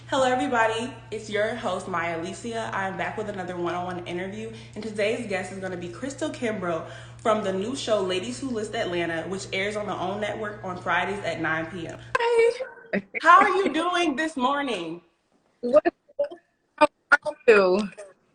Hello, everybody. It's your host, Mya Alysia. I'm back with another one-on-one interview, and today's guest is going to be Cristyl Kimbrough from the new show Ladies Who List Atlanta, which airs on the OWN network on Fridays at 9 p.m. Hi. How are you doing this morning? What how are you?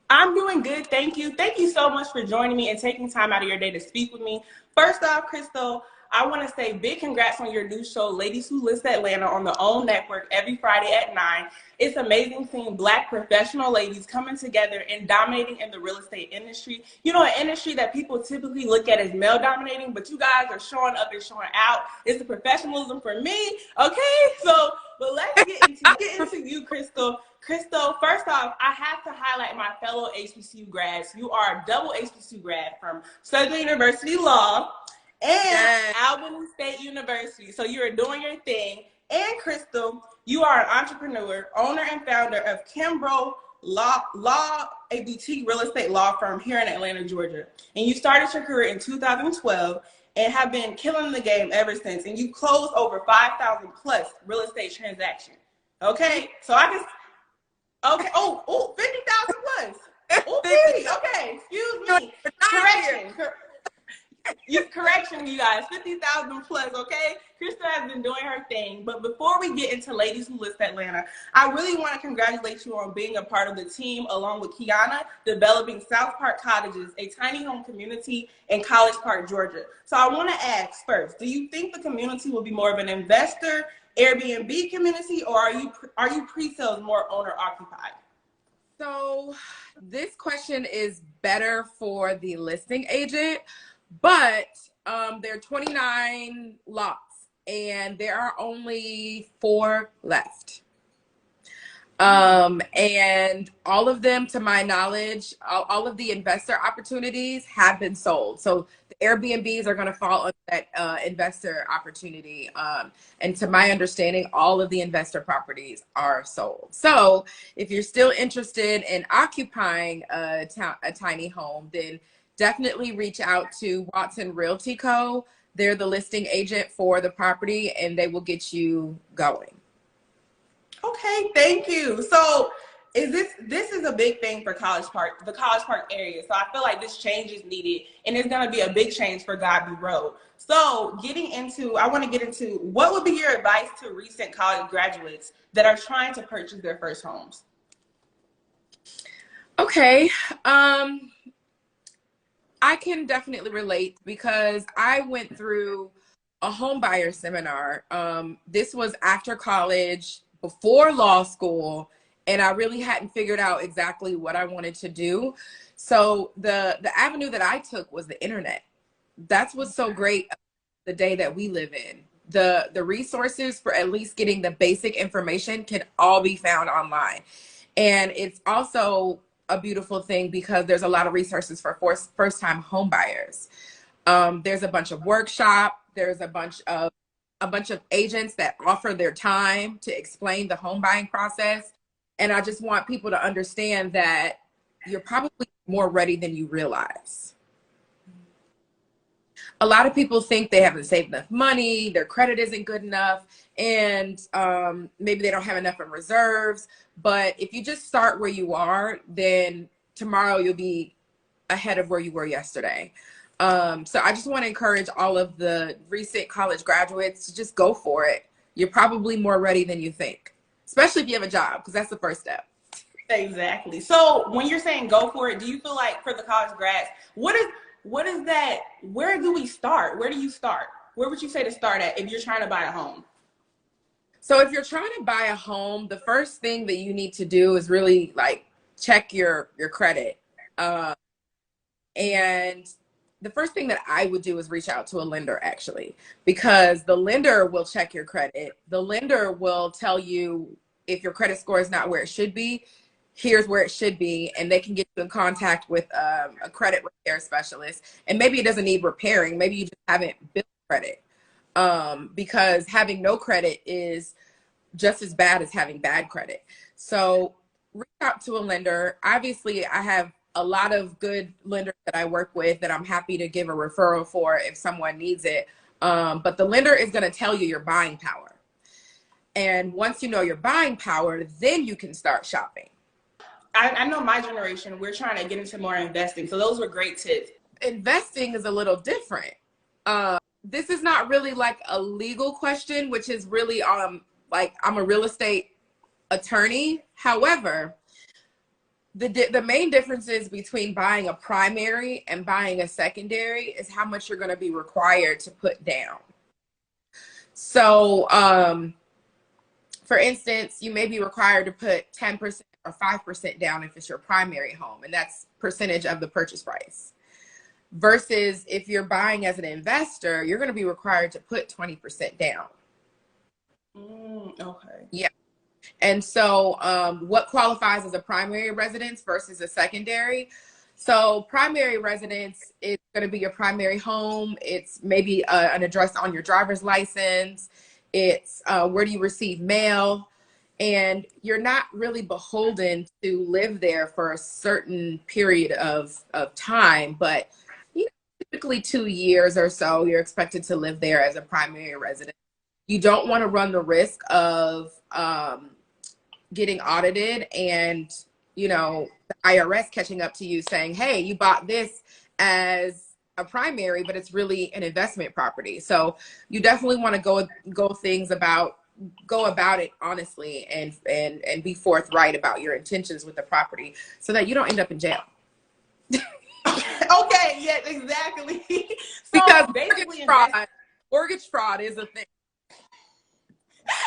I'm doing good, thank you. Thank you so much for joining me and taking time out of your day to speak with me. First off, Cristyl, I want to say big congrats on your new show, Ladies Who List Atlanta, on the OWN network every Friday at 9. It's amazing seeing Black professional ladies coming together and dominating in the real estate industry. You know, an industry that people typically look at as male dominating, but you guys are showing up and showing out. It's the professionalism for me, okay? But let's get into you, Cristyl. Cristyl, first off, I have to highlight my fellow HBCU grads. You are a double HBCU grad from Southern University Law and Albany State University. So you're doing your thing. And Cristyl, you are an entrepreneur, owner and founder of Kimbrough Law, a boutique real estate law firm here in Atlanta, Georgia. And you started your career in 2012 and have been killing the game ever since. And you closed over 5,000 plus real estate transactions. Okay, so I just, okay, 50,000 plus. Okay, excuse me. Correction, you guys, 50,000 plus, okay? Cristyl has been doing her thing. But before we get into Ladies Who List Atlanta, I really want to congratulate you on being a part of the team along with Kiana, developing South Park Cottages, a tiny home community in College Park, Georgia. So I want to ask first, do you think the community will be more of an investor, Airbnb community, or are you pre-sales more owner occupied? So this question is better for the listing agent, but there are 29 lots and there are only 4 left. And all of them, to my knowledge, all of the investor opportunities have been sold. So the Airbnbs are going to fall under that investor opportunity. And to my understanding, all of the investor properties are sold. So if you're still interested in occupying a tiny home, then definitely reach out to Watson Realty Co. They're the listing agent for the property and they will get you going. Okay, thank you. So this is a big thing for College Park, the College Park area. So I feel like this change is needed and it's gonna be a big change for Godby Road. So I want to get into what would be your advice to recent college graduates that are trying to purchase their first homes? Okay. I can definitely relate because I went through a home buyer seminar. This was after college, before law school, and I really hadn't figured out exactly what I wanted to do. So the avenue that I took was the internet. That's what's so great about the day that we live in. The resources for at least getting the basic information can all be found online. And it's also a beautiful thing because there's a lot of resources for first-time home buyers. There's a bunch of workshops. There's a bunch of agents that offer their time to explain the home buying process. And I just want people to understand that you're probably more ready than you realize. A lot of people think they haven't saved enough money, their credit isn't good enough, and maybe they don't have enough in reserves. But if you just start where you are, then tomorrow you'll be ahead of where you were yesterday. So I just want to encourage all of the recent college graduates to just go for it. You're probably more ready than you think, especially if you have a job, because that's the first step. Exactly. So when you're saying go for it, do you feel like for the college grads, what is that? Where do we start? Where do you start? Where would you say to start at if you're trying to buy a home? So if you're trying to buy a home, the first thing that you need to do is really like check your credit. And the first thing that I would do is reach out to a lender, actually, because the lender will check your credit. The lender will tell you if your credit score is not where it should be, here's where it should be, and they can get you in contact with a credit repair specialist. And maybe it doesn't need repairing. Maybe you just haven't built credit, because having no credit is just as bad as having bad credit. So reach out to a lender. Obviously, I have a lot of good lenders that I work with that I'm happy to give a referral for if someone needs it. But the lender is going to tell you your buying power. And once you know your buying power, then you can start shopping. I know my generation, we're trying to get into more investing. So those were great tips. Investing is a little different. This is not really like a legal question, which is really like I'm a real estate attorney. However, the main differences between buying a primary and buying a secondary is how much you're going to be required to put down. So, for instance, you may be required to put 10% or 5% down if it's your primary home, and that's percentage of the purchase price. Versus if you're buying as an investor, you're going to be required to put 20% down. Okay. Yeah. And so what qualifies as a primary residence versus a secondary? So primary residence is going to be your primary home. It's maybe an address on your driver's license. It's where do you receive mail? And you're not really beholden to live there for a certain period of time, but typically 2 years or so, you're expected to live there as a primary resident. You don't want to run the risk of getting audited and, you know, the IRS catching up to you saying, hey, you bought this as a primary, but it's really an investment property. So you definitely want to go about it honestly and be forthright about your intentions with the property so that you don't end up in jail. Okay, yeah, exactly. So because basically mortgage fraud is a thing.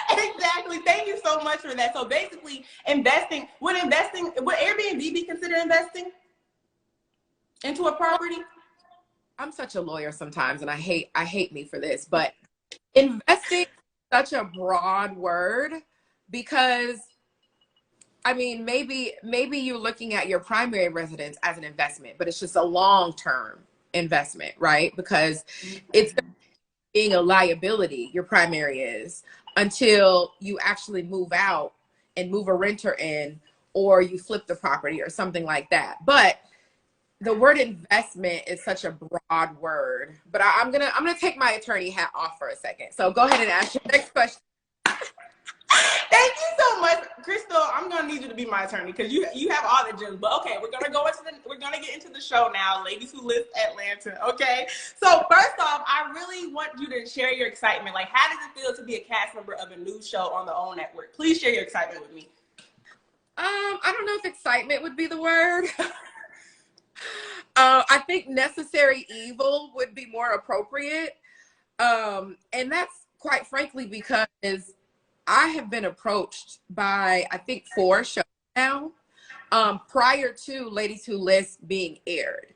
Exactly. Thank you so much for that. So basically would Airbnb be considered investing into a property? I'm such a lawyer sometimes, and I hate me for this, but investing is such a broad word because, I mean, maybe you're looking at your primary residence as an investment, but it's just a long-term investment, right? Because it's being a liability, your primary is, until you actually move out and move a renter in, or you flip the property or something like that. But the word investment is such a broad word. But I'm gonna take my attorney hat off for a second. So go ahead and ask your next question. Thank you so much, Cristyl. I'm gonna need you to be my attorney because you have all the gems. But okay, we're gonna get into the show now, ladies who live Atlanta. Okay, so first off, I really want you to share your excitement. Like, how does it feel to be a cast member of a new show on the OWN network? Please share your excitement with me. I don't know if excitement would be the word. I think necessary evil would be more appropriate, and that's quite frankly because I have been approached by, I think, 4 shows now, prior to Ladies Who List being aired.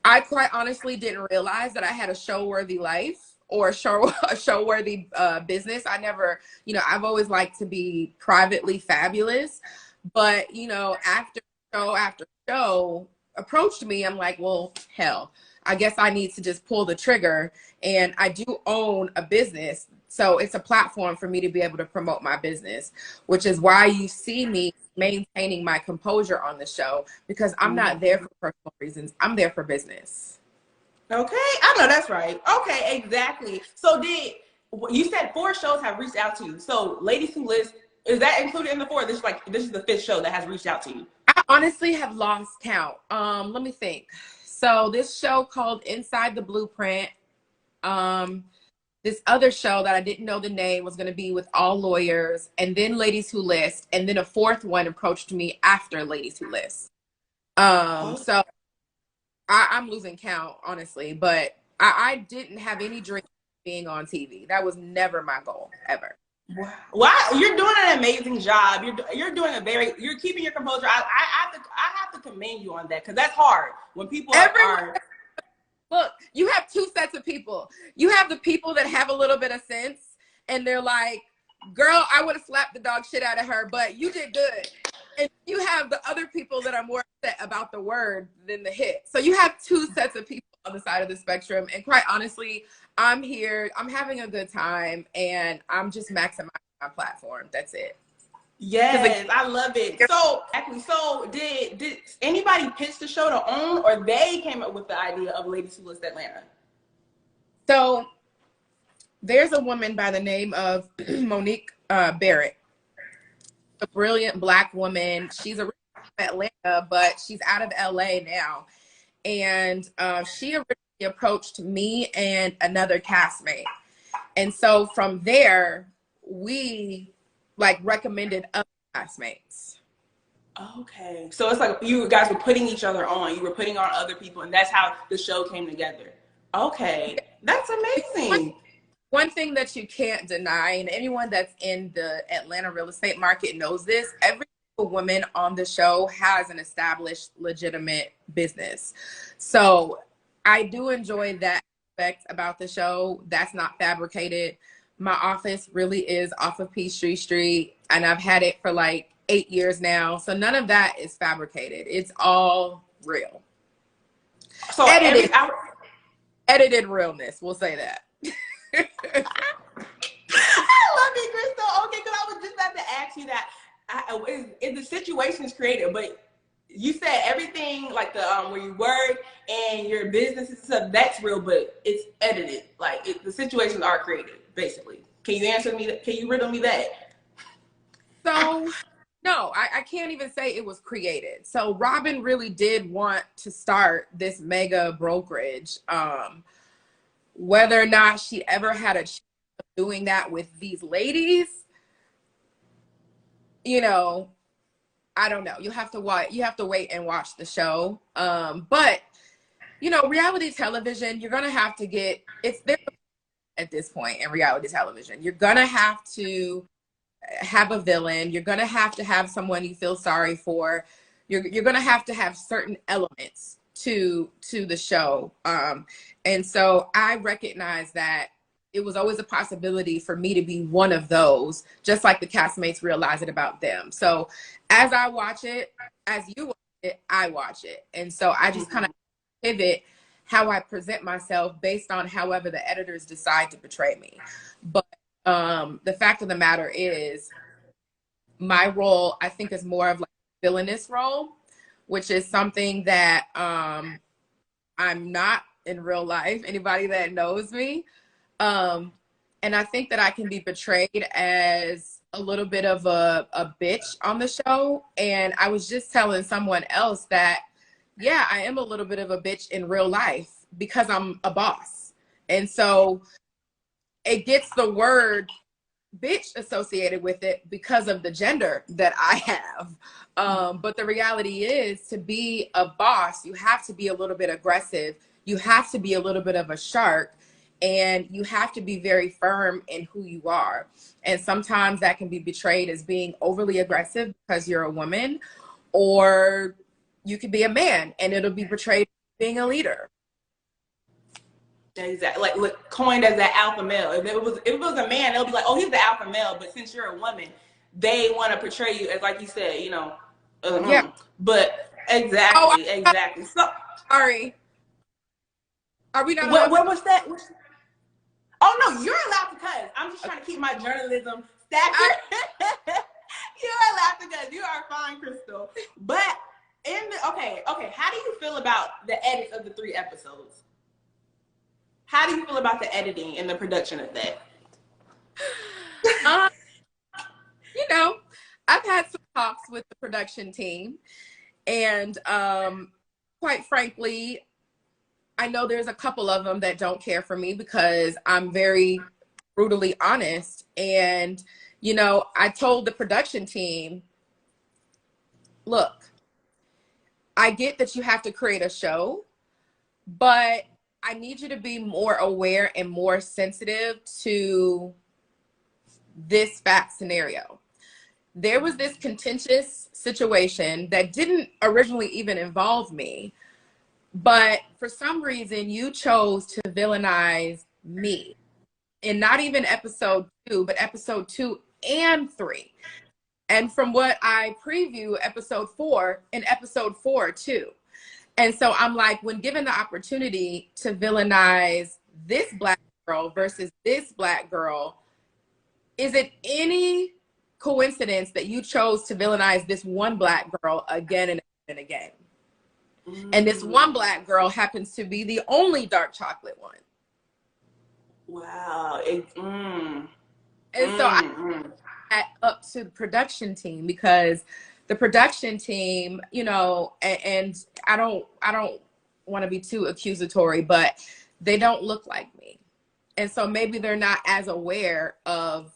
I quite honestly didn't realize that I had a show-worthy life or a show-worthy business. I never, you know, I've always liked to be privately fabulous, but, you know, after show approached me, I'm like, well, hell, I guess I need to just pull the trigger. And I do own a business, so it's a platform for me to be able to promote my business, which is why you see me maintaining my composure on the show, because I'm not there for personal reasons. I'm there for business. Okay, I know that's right. Okay, exactly. So you said 4 shows have reached out to you. So Ladies Who List, is that included in the 4? This is the 5th show that has reached out to you. I honestly have lost count. Let me think. So this show called Inside the Blueprint, this other show that I didn't know the name was going to be with all lawyers, and then Ladies Who List, and then a 4th one approached me after Ladies Who List. So I'm losing count, honestly, but I didn't have any dream of being on TV. That was never my goal, ever. Wow, you're doing an amazing job. You're keeping your composure. I have to commend you on that, because that's hard when people are. Look, you have 2 sets of people. You have the people that have a little bit of sense, and they're like, girl, I would have slapped the dog shit out of her, but you did good. And you have the other people that are more upset about the word than the hit. So you have 2 sets of people on the side of the spectrum. And quite honestly, I'm here, I'm having a good time, and I'm just maximizing my platform. That's it. Yes, I love it. So did anybody pitch the show to OWN, or they came up with the idea of Ladies Who List Atlanta? So there's a woman by the name of Monique Barrett, a brilliant Black woman. She's originally from Atlanta, but she's out of LA now. And she originally approached me and another castmate. And so from there, we like recommended other castmates. Okay. So it's like you guys were putting each other on. You were putting on other people, and that's how the show came together. Okay. That's amazing. One thing that you can't deny, and anyone that's in the Atlanta real estate market knows this, every woman on the show has an established, legitimate business. So I do enjoy that aspect about the show. That's not fabricated. My office really is off of Peachtree Street, and I've had it for like 8 years now. So none of that is fabricated. It's all real. So edited realness, we'll say that. I love it, Cristyl. Okay, because I was just about to ask you that. Is the situation is created, but you said everything like the where you work and your business and stuff, that's real, but it's edited. Like the situations are created, basically. Can you answer me? Can you riddle me that? So no, I can't even say it was created. So Robin really did want to start this mega brokerage. Whether or not she ever had a chance of doing that with these ladies, you know, I don't know. You have to wait and watch the show. But you know, reality television, you're gonna have to get it's there at this point in reality television. You're gonna have to have a villain. You're gonna have to have someone you feel sorry for. You're gonna have to have certain elements to the show. And so I recognize that it was always a possibility for me to be one of those, just like the castmates realize it about them. So as I watch it, as you watch it, I watch it. And so I just kind of pivot how I present myself based on however the editors decide to portray me. But the fact of the matter is my role, I think, is more of like a villainous role, which is something that I'm not in real life, anybody that knows me. And I think that I can be portrayed as a little bit of a bitch on the show. And I was just telling someone else that, yeah, I am a little bit of a bitch in real life because I'm a boss. And so it gets the word bitch associated with it because of the gender that I have. But the reality is, to be a boss, you have to be a little bit aggressive. You have to be a little bit of a shark, and you have to be very firm in who you are. And sometimes that can be portrayed as being overly aggressive because you're a woman, or you could be a man and it'll be portrayed as being a leader. Exactly. Like, look, coined as that alpha male. If it was a man, they'll be like, oh, he's the alpha male. But since you're a woman, they want to portray you as, like you said, you know. Yeah. But exactly. So sorry. Are we not? What was that? Oh no, you're allowed to cuss. I'm just trying to keep my journalism stature. You're allowed to cuss. You are fine, Cristyl. But okay. How do you feel about the edits of the 3 episodes? How do you feel about the editing and the production of that? You know, I've had some talks with the production team, and quite frankly, I know there's a couple of them that don't care for me because I'm very brutally honest. And, you know, I told the production team, look, I get that you have to create a show, but I need you to be more aware and more sensitive to this fact scenario. There was this contentious situation that didn't originally even involve me, but for some reason you chose to villainize me. And not even episode 2, but episode 2 and 3. And from what I preview, episode 4 and episode 4 too. And so I'm like, when given the opportunity to villainize this Black girl versus this Black girl, is it any coincidence that you chose to villainize this one Black girl again and again and again? And this one Black girl happens to be the only dark chocolate one. Wow. And so I Mm. that up to the production team because the production team, you know, and I don't want to be too accusatory, but they don't look like me. And so maybe they're not as aware of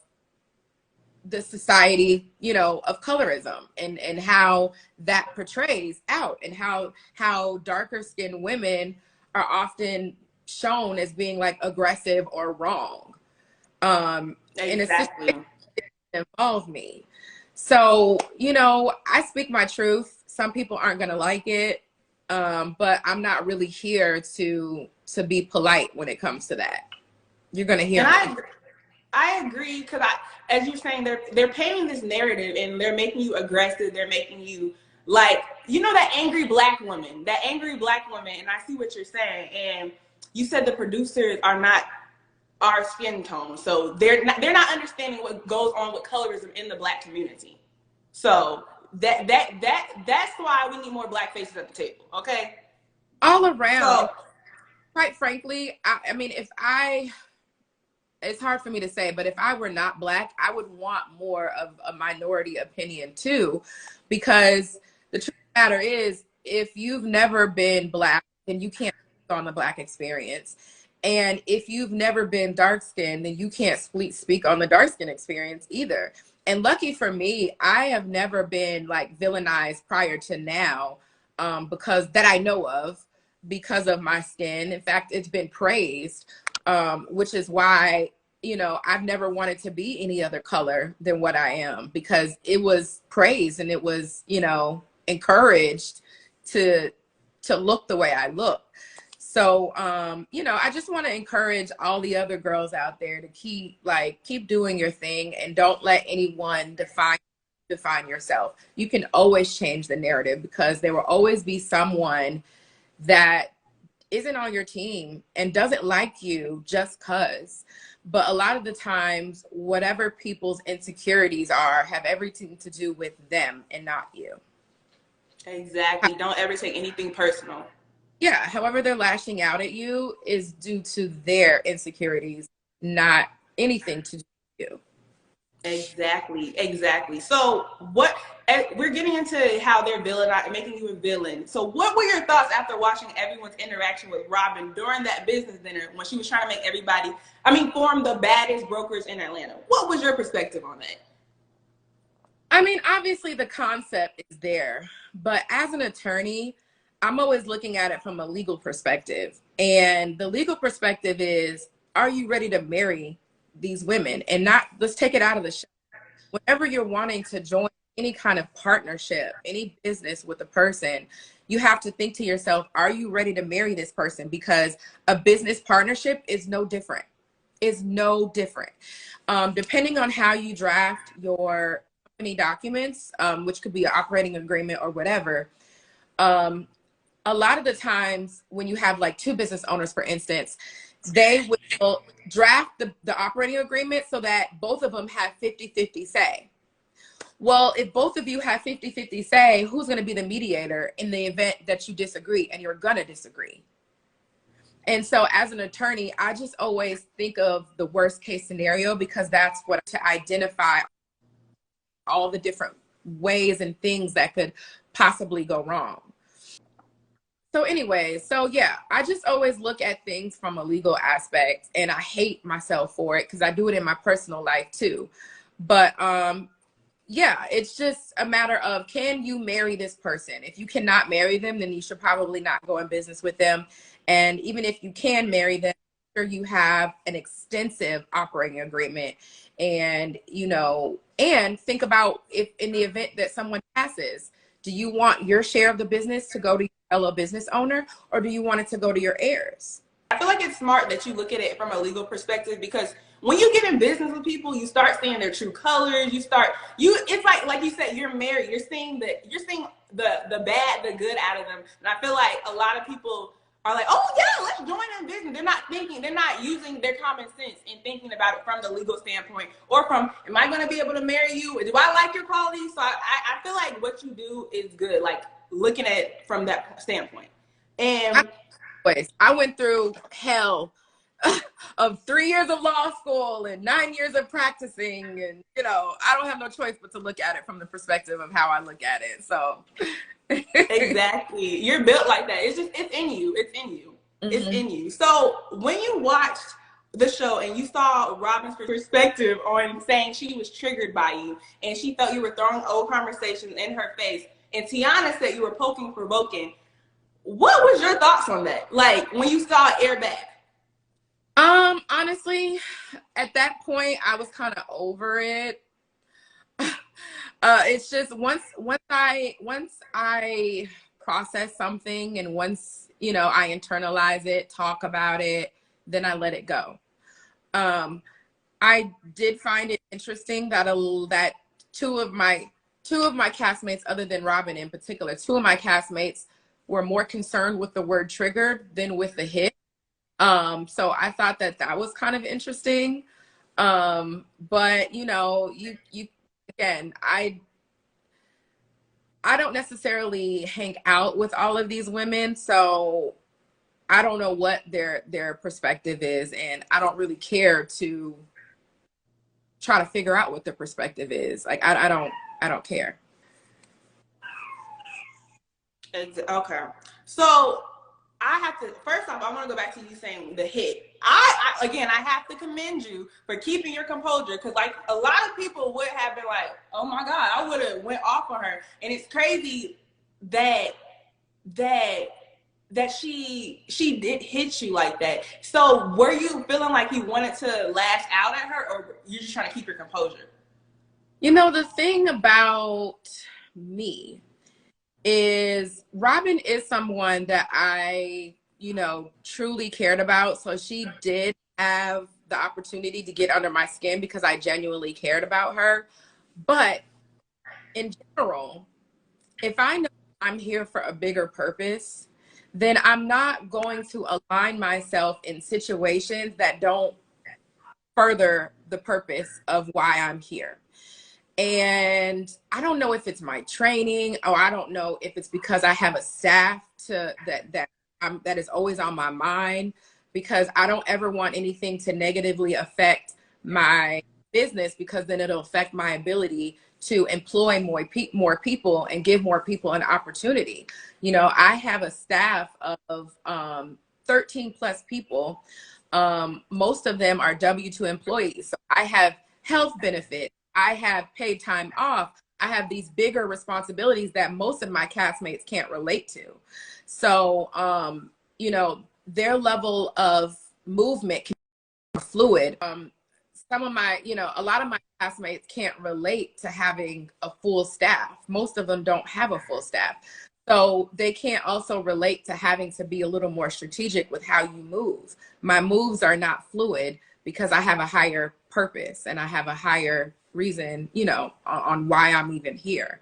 the society, you know, of colorism and how that portrays out and how darker skinned women are often shown as being like aggressive or wrong in a Exactly. situation that involve me. So, you know, I speak my truth. Some people aren't going to like it, but I'm not really here to be polite when it comes to that. You're going to hear And me. I agree because as you're saying, they're painting this narrative and they're making you aggressive. They're making you like, you know, that angry black woman. And I see what you're saying. And you said the producers are not our skin tone, so they're not understanding what goes on with colorism in the black community. So that's why we need more black faces at the table. Okay. All around. So And quite frankly, I mean, if I it's hard for me to say, but if I were not black, I would want more of a minority opinion too, because the truth of the matter is, if you've never been black, then you can't speak on the black experience. And if you've never been dark skinned, then you can't speak on the dark skin experience either. And lucky for me, I have never been like villainized prior to now, because that I know of, because of my skin. In fact, it's been praised, which is why, you know, I've never wanted to be any other color than what I am, because it was praised and it was, you know, encouraged to look the way I look. So, you know, I just want to encourage all the other girls out there to keep doing your thing and don't let anyone define yourself. You can always change the narrative, because there will always be someone that isn't on your team and doesn't like you just cuz. But a lot of the times, whatever people's insecurities are have everything to do with them and not you. exactly, don't ever take anything personal. Yeah, however they're lashing out at you is due to their insecurities, not anything to do with you. Exactly, exactly. So what we're getting into how they're villain making you a villain. So what were your thoughts after watching everyone's interaction with Robin during that business dinner when she was trying to make everybody, form the baddest brokers in Atlanta? What was your perspective on that? I mean, obviously the concept is there, but as an attorney, I'm always looking at it from a legal perspective. And the legal perspective is, are you ready to marry these women? And not, let's take it out of the show. Whenever you're wanting to join any kind of partnership, any business with a person, you have to think to yourself, are you ready to marry this person? Because a business partnership is no different. Is no different. Depending on how you draft your company documents, which could be an operating agreement or whatever, um, a lot of the times when you have like two business owners, for instance, they will draft the operating agreement so that both of them have 50-50 say. Well, if both of you have 50-50 say, who's going to be the mediator in the event that you disagree, and you're going to disagree? And so as an attorney, I just always think of the worst case scenario, because that's what to identify all the different ways and things that could possibly go wrong. So anyway, so yeah, I just always look at things from a legal aspect, and I hate myself for it because I do it in my personal life too. But yeah, it's just a matter of, can you marry this person? If you cannot marry them, then you should probably not go in business with them. And even if you can marry them, sure you have an extensive operating agreement. And, you know, and think about, if in the event that someone passes, do you want your share of the business to go to your fellow business owner, or do you want it to go to your heirs? I feel like it's smart that you look at it from a legal perspective, because when you get in business with people, you start seeing their true colors. It's like you said, you're married. You're seeing the bad, the good out of them. And I feel like a lot of people are like, oh yeah, let's join in business. They're not using their common sense and thinking about it from the legal standpoint, or from, am I going to be able to marry you? Do I like your qualities? So I feel like what you do is good, like looking at it from that standpoint. And I went through hell of 3 years of law school and 9 years of practicing, and you know, I don't have no choice but to look at it from the perspective of how I look at it. So exactly, you're built like that. It's just, it's in you. It's in you. It's in you. So when you watched the show and you saw Robin's perspective on saying she was triggered by you and she felt you were throwing old conversations in her face, and Tiana said you were poking provoking, what was your thoughts on that? Like when you saw it air back? Honestly, at that point, I was kind of over it. It's just once I process something, and once, you know, I internalize it, talk about it, then I let it go. I did find it interesting that that two of my castmates, other than Robin in particular, two of my castmates were more concerned with the word triggered than with the hit. So I thought that that was kind of interesting. But you know, you again, I don't necessarily hang out with all of these women, so I don't know what their perspective is, and I don't really care to try to figure out what their perspective is. Like I don't care. Okay. So I have to, first off, I want to go back to you saying the hit. Again, I have to commend you for keeping your composure, because like a lot of people would have been like, oh my God, I would have went off on her. And it's crazy that she did hit you like that. So were you feeling like you wanted to lash out at her, or you're just trying to keep your composure? You know, the thing about me is Robin is someone that I, you know, truly cared about. So she did have the opportunity to get under my skin because I genuinely cared about her. But in general, if I know I'm here for a bigger purpose, then I'm not going to align myself in situations that don't further the purpose of why I'm here. And I don't know if it's my training, or I don't know if it's because I have a staff that is always on my mind, because I don't ever want anything to negatively affect my business, because then it'll affect my ability to employ more people and give more people an opportunity. You know, I have a staff of 13 plus people. Most of them are W-2 employees. So I have health benefits. I have paid time off. I have these bigger responsibilities that most of my castmates can't relate to. So, you know, their level of movement can be fluid. Some of my, you know, a lot of my castmates can't relate to having a full staff. Most of them don't have a full staff. So they can't also relate to having to be a little more strategic with how you move. My moves are not fluid because I have a higher purpose and I have a higher reason, you know, on why I'm even here.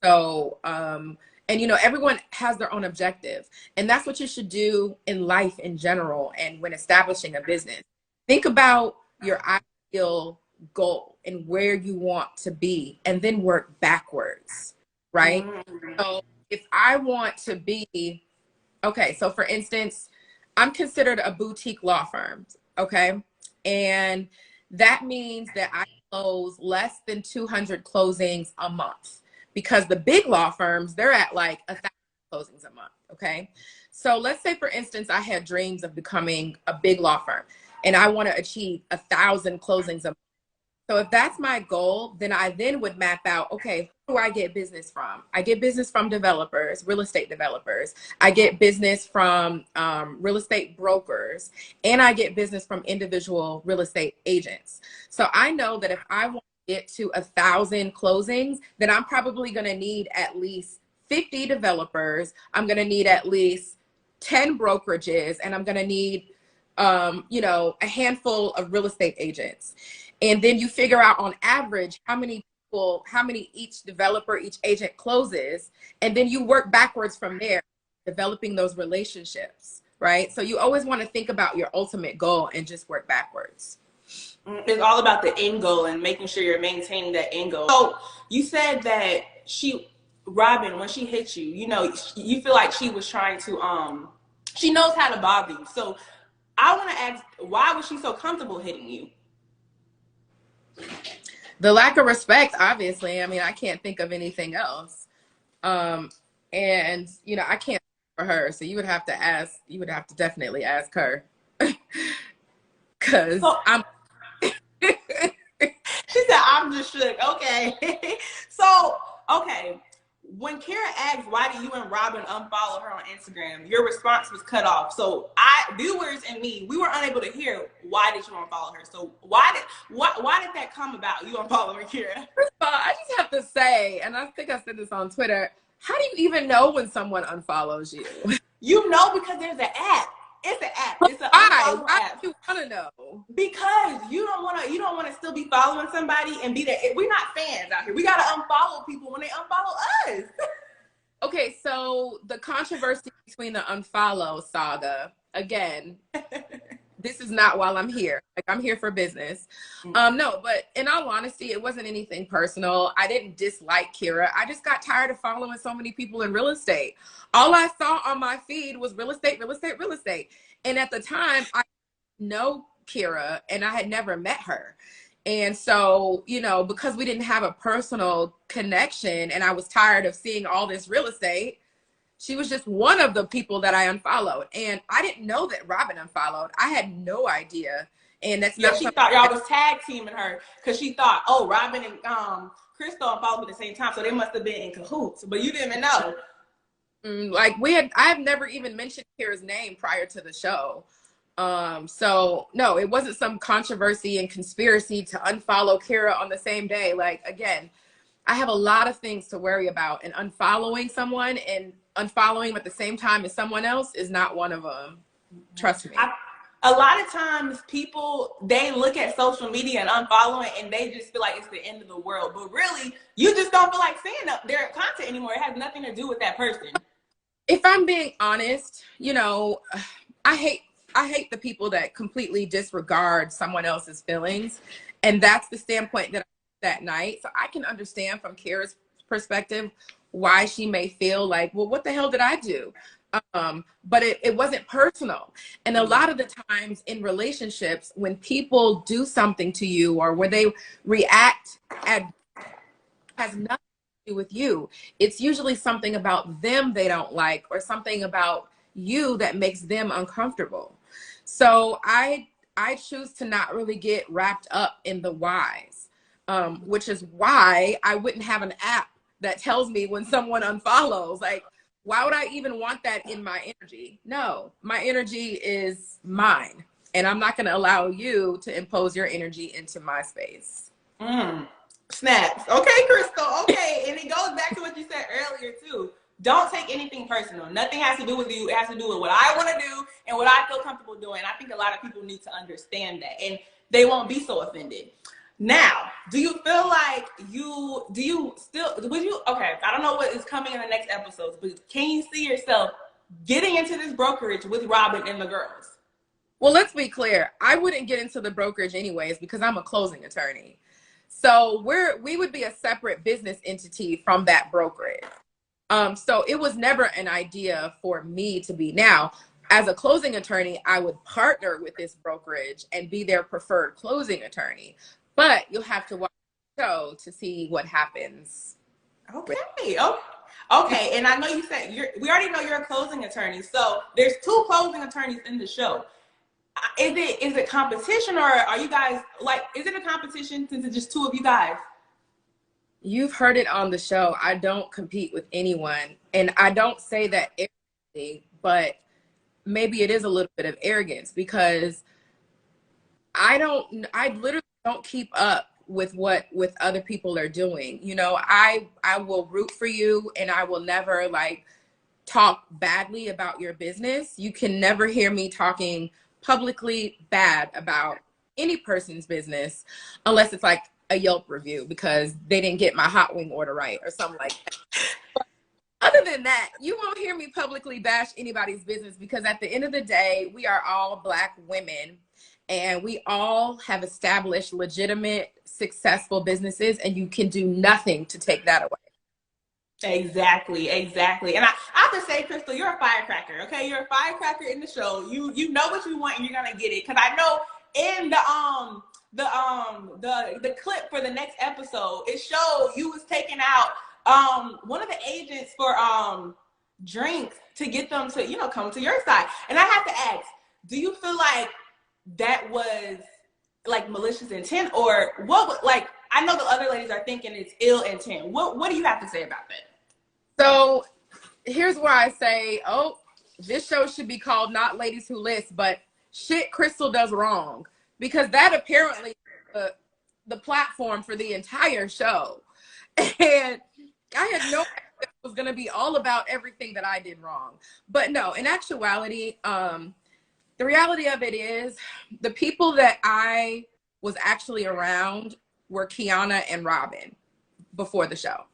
So, and you know, everyone has their own objective, and that's what you should do in life in general. And when establishing a business, think about your ideal goal and where you want to be, and then work backwards, right? So if I want to be, okay, so for instance, I'm considered a boutique law firm, okay? And that means that I close less than 200 closings a month, because the big law firms, they're at like 1,000 closings a month, okay? So let's say, for instance, I had dreams of becoming a big law firm and I want to achieve 1,000 closings a month. So if that's my goal, then I then would map out, okay, who do I get business from? I get business from developers, real estate developers. I get business from real estate brokers, and I get business from individual real estate agents. So I know that if I want to get to 1,000 closings, then I'm probably going to need at least 50 developers. I'm going to need at least 10 brokerages, and I'm going to need, you know, a handful of real estate agents. And then you figure out on average how many people, how many each developer, each agent closes. And then you work backwards from there, developing those relationships, right? So you always want to think about your ultimate goal and just work backwards. It's all about the end goal and making sure you're maintaining that end goal. So you said that Robin, when she hit you, you know, you feel like she was trying to, she knows how to bother you. So I want to ask, why was she so comfortable hitting you? The lack of respect, obviously. I mean, I can't think of anything else. And you know, I can't for her, so you would have to definitely ask her. Cause So, I'm she said, I'm just shook. Okay. So, okay. When Kara asked, why do you and Robin unfollow her on Instagram, your response was cut off. So viewers and me, we were unable to hear, why did you unfollow her? So why did that come about, you unfollowing Kara? First of all, I just have to say, and I think I said this on Twitter, how do you even know when someone unfollows you? You know, because there's an app. It's an app. It's an unfollow Why app. do you want to know? Because you don't want to still be following somebody and be there. We're not fans out here. We gotta unfollow people when they unfollow us. Okay, so the controversy between the unfollow saga, again, this is not while I'm here. Like, I'm here for business. No, but in all honesty, it wasn't anything personal. I didn't dislike Kira. I just got tired of following so many people in real estate. All I saw on my feed was real estate, real estate, real estate. And at the time, I know Kira and I had never met her. And so, you know, because we didn't have a personal connection and I was tired of seeing all this real estate, she was just one of the people that I unfollowed. And I didn't know that Robin unfollowed. I had no idea. And that's not she thought y'all was tag teaming her because she thought, oh, Robin and Cristyl unfollowed at the same time, so they must have been in cahoots. But you didn't even know. Like I've never even mentioned Kira's name prior to the show. So no, it wasn't some controversy and conspiracy to unfollow Kira on the same day. Like, again, I have a lot of things to worry about, and unfollowing someone and unfollowing them at the same time as someone else is not one of them. Trust me. A lot of times people, they look at social media and unfollowing and they just feel like it's the end of the world. But really, you just don't feel like seeing their content anymore. It has nothing to do with that person. If I'm being honest, you know, I hate the people that completely disregard someone else's feelings. And that's the standpoint that I had that night. So I can understand from Kira's perspective why she may feel like, well, what the hell did I do? But it wasn't personal. And a lot of the times in relationships, when people do something to you or where they react has nothing to do with you. It's usually something about them they don't like or something about you that makes them uncomfortable. So I choose to not really get wrapped up in the whys, which is why I wouldn't have an app that tells me when someone unfollows. Like, why would I even want that in my energy? No, my energy is mine, and I'm not going to allow you to impose your energy into my space. Snaps. Okay, Cristyl. Okay, and it goes back to what you said earlier too. Don't take anything personal. Nothing has to do with you. It has to do with what I want to do and what I feel comfortable doing. I think a lot of people need to understand that, and they won't be so offended. Now, do you feel like okay, I don't know what is coming in the next episodes, but can you see yourself getting into this brokerage with Robin and the girls? Well, let's be clear. I wouldn't get into the brokerage anyways because I'm a closing attorney. So we would be a separate business entity from that brokerage. So it was never an idea for me to be. Now, as a closing attorney, I would partner with this brokerage and be their preferred closing attorney. But you'll have to watch the show to see what happens. Okay. Okay. And I know you said we already know you're a closing attorney. So there's 2 closing attorneys in the show. Is it competition, or are you guys like, is it a competition since it's just 2 of you guys? You've heard it on the show. I don't compete with anyone. And I don't say that arrogantly, but maybe it is a little bit of arrogance because I literally don't keep up with what other people are doing. You know, I will root for you and I will never like talk badly about your business. You can never hear me talking publicly bad about any person's business unless it's like a Yelp review because they didn't get my hot wing order right or something like that. But other than that, you won't hear me publicly bash anybody's business because at the end of the day, we are all Black women and we all have established legitimate, successful businesses, and you can do nothing to take that away. Exactly, exactly. And I have to say, Cristyl, you're a firecracker. Okay, you're a firecracker in the show. You know what you want, and you're gonna get it. Because I know in the clip for the next episode, it showed you was taking out one of the agents for drinks to get them to come to your side. And I have to ask, do you feel like that was like malicious intent, or what? Like, I know the other ladies are thinking it's ill intent. What do you have to say about that? So here's where I say, oh, this show should be called not Ladies Who List, but shit Cristyl does wrong, because that apparently the platform for the entire show. And I had no idea it was going to be all about everything that I did wrong. But no, in actuality, the reality of it is the people that I was actually around were Kiana and Robin before the show.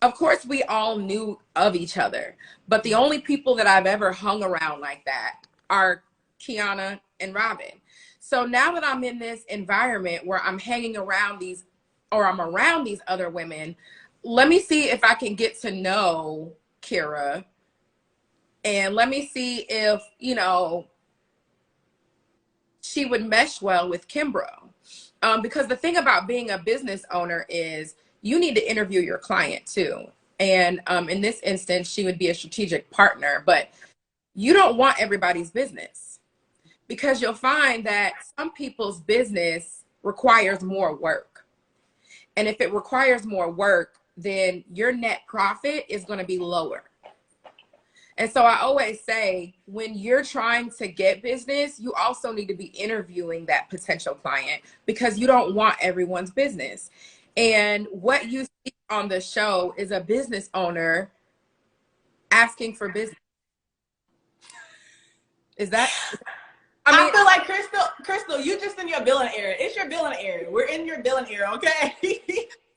Of course, we all knew of each other, but the only people that I've ever hung around like that are Kiana and Robin. So now that I'm in this environment where I'm hanging around these, or I'm around these other women, let me see if I can get to know Kira, and let me see if, she would mesh well with Kimbrough. Because the thing about being a business owner is you need to interview your client too. And in this instance, she would be a strategic partner, but you don't want everybody's business, because you'll find that some people's business requires more work. And if it requires more work, then your net profit is going to be lower. And so I always say, when you're trying to get business, you also need to be interviewing that potential client, because you don't want everyone's business. And what you see on the show is a business owner asking for business. Is that? I feel like Cristyl, you just in your billing era. It's your billing era. We're in your billing era, okay?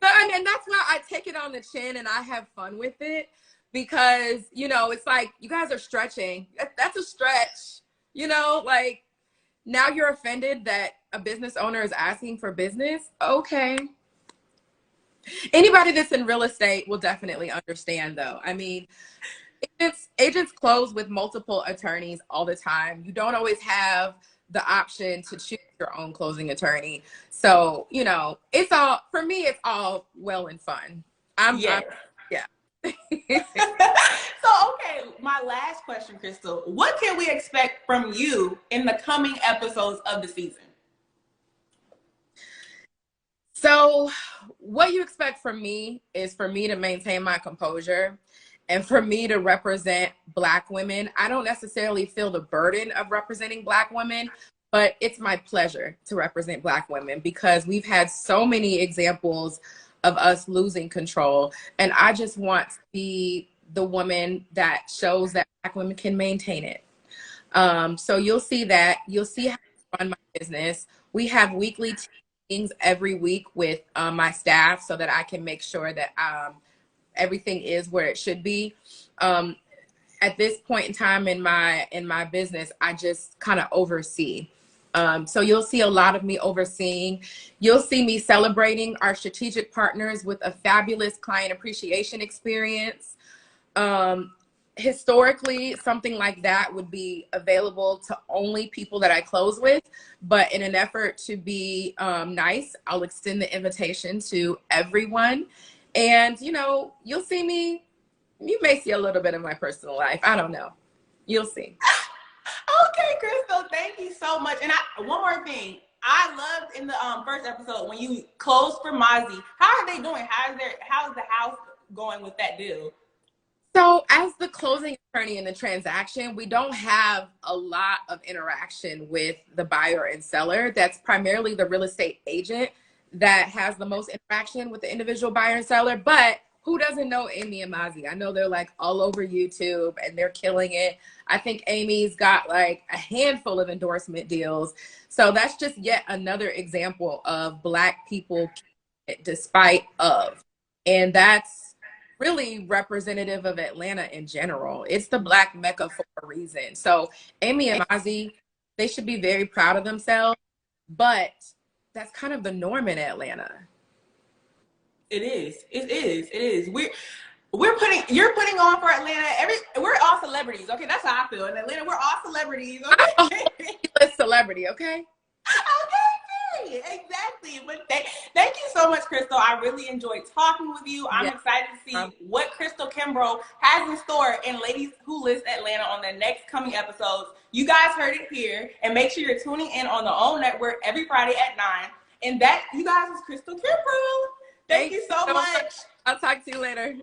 And that's why I take it on the chin and I have fun with it, because, it's like, you guys are stretching. That's a stretch, like, now you're offended that a business owner is asking for business. Okay. Anybody that's in real estate will definitely understand, though. I mean, agents close with multiple attorneys all the time. You don't always have the option to choose your own closing attorney. So, it's all, for me, it's all well and fun. Yeah. So, okay, my last question, Cristyl. What can we expect from you in the coming episodes of the season? So what you expect from me is for me to maintain my composure and for me to represent Black women. I don't necessarily feel the burden of representing Black women, but it's my pleasure to represent Black women, because we've had so many examples of us losing control. And I just want to be the woman that shows that Black women can maintain it. So you'll see that. You'll see how I run my business. We have weekly meetings every week with my staff, so that I can make sure that everything is where it should be. At this point in time in my business, I just kind of oversee. So you'll see a lot of me overseeing. You'll see me celebrating our strategic partners with a fabulous client appreciation experience. Historically, something like that would be available to only people that I close with. But in an effort to be nice, I'll extend the invitation to everyone. And, you'll see me. You may see a little bit of my personal life. I don't know. You'll see. Okay, Cristyl, thank you so much. And one more thing. I loved in the first episode when you closed for Mozzie. How are they doing? How's the house going with that deal? So as the closing attorney in the transaction, we don't have a lot of interaction with the buyer and seller. That's primarily the real estate agent that has the most interaction with the individual buyer and seller. But who doesn't know Amy and Mozzie? I know they're like all over YouTube and they're killing it. I think Amy's got like a handful of endorsement deals. So that's just yet another example of Black people despite of. And that's really representative of Atlanta in general. It's the Black Mecca for a reason. So Amy and Mozzie, they should be very proud of themselves, but that's kind of the norm in Atlanta. It is. It is. You're putting on for Atlanta. We're all celebrities. Okay, that's how I feel. In Atlanta, we're all celebrities. Okay. A celebrity, okay? Okay, period. Exactly. But thank you so much, Cristyl. I really enjoyed talking with you. I'm excited to see what Cristyl Kimbrough has in store in Ladies Who List Atlanta on the next coming episodes. You guys heard it here, and make sure you're tuning in on the OWN Network every Friday at 9. And that, you guys, is Cristyl Kimbrough. Thank you so much. I'll talk to you later.